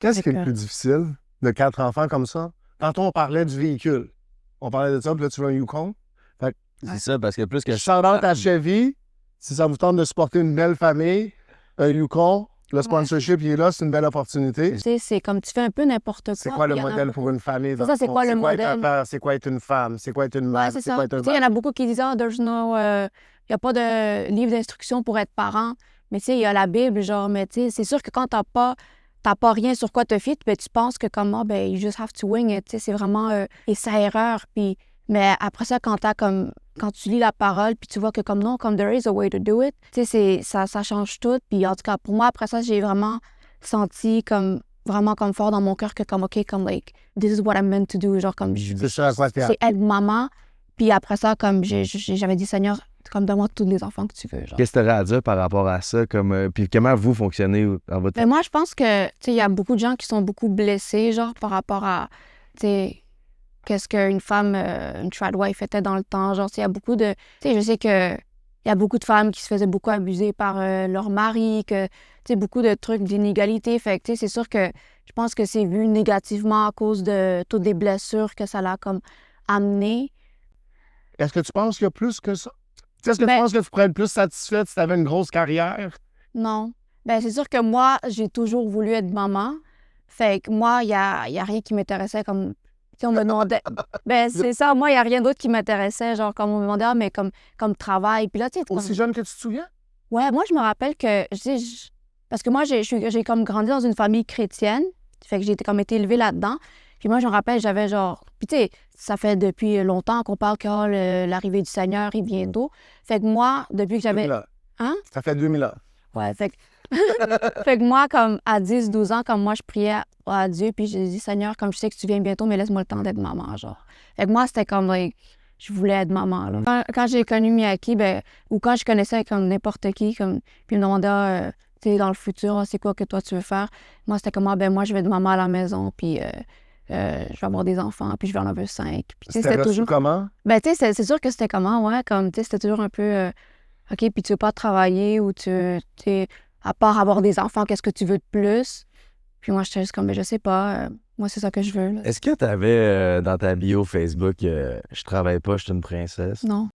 Qu'est-ce qui est le plus difficile de 4 enfants comme ça? Tantôt, on parlait du véhicule. On parlait de ça, puis là, tu veux un Yukon. Fait que, C'est ça, parce que plus que shout-out à Chevy, si ça vous tente de supporter une belle famille, un Yukon, le sponsorship, il est là, c'est une belle opportunité. Tu sais, c'est comme tu fais un peu n'importe quoi. C'est quoi le puis il y en a modèle beaucoup. pour une famille? C'est ça, c'est quoi le C'est quoi être un modèle? père? C'est quoi être une femme? C'est quoi être une mère? Ouais, c'est ça. quoi être un Tu sais, il y en a beaucoup qui disent, there's no, il n'y a pas de livre d'instruction pour être parent. Mais tu sais, il y a la Bible, genre, mais tu sais, c'est sûr que quand t'as pas rien sur quoi te fier, ben, tu penses que comme, ben, you just have to wing it. Tu sais, c'est vraiment essai-erreur. Puis, mais après ça, quand tu lis la parole, puis tu vois que comme non, comme there is a way to do it, tu sais, ça change tout. Puis en tout cas, pour moi, après ça, j'ai vraiment senti comme vraiment comme fort dans mon cœur que comme, OK, comme, like, this is what I'm meant to do. Genre, comme, C'est ça à quoi t'es c'est être maman. Puis après ça, comme, j'avais dit, Seigneur, comme, donne-moi tous les enfants que tu veux. Genre. Qu'est-ce que tu aurais à dire par rapport à ça? Puis comment vous fonctionnez dans votre... Ben, moi, je pense que, tu sais, il y a beaucoup de gens qui sont beaucoup blessés, genre, par rapport à, tu sais, qu'est-ce qu'une femme, une tradwife était dans le temps. Genre, il y a beaucoup de... Tu sais, je sais que il y a beaucoup de femmes qui se faisaient beaucoup abuser par leur mari, que, tu sais, beaucoup de trucs d'inégalité. Fait que, tu sais, c'est sûr que je pense que c'est vu négativement à cause de toutes les blessures que ça l'a, comme, amené. Est-ce que tu penses qu'il y a plus que ça? Est-ce que tu penses que tu pourrais être plus satisfaite si tu avais une grosse carrière? Non. Ben c'est sûr que moi, j'ai toujours voulu être maman. Fait que moi, il y a rien qui m'intéressait comme... Tu sais, on me demandait... Ben c'est ça, moi, il n'y a rien d'autre qui m'intéressait. Genre, comme on me demandait, mais comme travail. Puis là, tu sais... Aussi jeune que tu te souviens? Ouais, moi, je me rappelle que... Parce que moi, j'ai comme grandi dans une famille chrétienne. Fait que j'ai comme été élevée là-dedans. Puis moi, je me rappelle, j'avais genre... Puis tu sais, ça fait depuis longtemps qu'on parle que l'arrivée du Seigneur, il vient d'où. Fait que moi, depuis que j'avais... 2000 ans. Hein? Ça fait 2000 ans. Ouais, fait que... fait que moi, comme à 10-12 ans, comme moi, je priais à Dieu, puis j'ai dit, Seigneur, comme je sais que tu viens bientôt, mais laisse-moi le temps d'être maman, genre. Fait que moi, c'était comme, like, je voulais être maman, là. Quand j'ai connu Miyaki, ben, ou quand je connaissais comme n'importe qui, comme, puis il me demandait, tu sais, dans le futur, c'est quoi que toi tu veux faire? Moi, c'était comme, ben, moi, je vais être maman à la maison, puis je vais avoir des enfants, puis je vais en avoir 5. Puis, c'était toujours comment? Ben, tu sais, c'est sûr que c'était comment, ouais, comme, tu sais, c'était toujours un peu, OK, puis tu veux pas travailler ou tu sais, à part avoir des enfants, qu'est-ce que tu veux de plus? Puis moi, j'étais juste comme, mais je sais pas, moi, c'est ça que je veux. Là. Est-ce que tu avais dans ta bio Facebook « Je travaille pas, je suis une princesse » Non.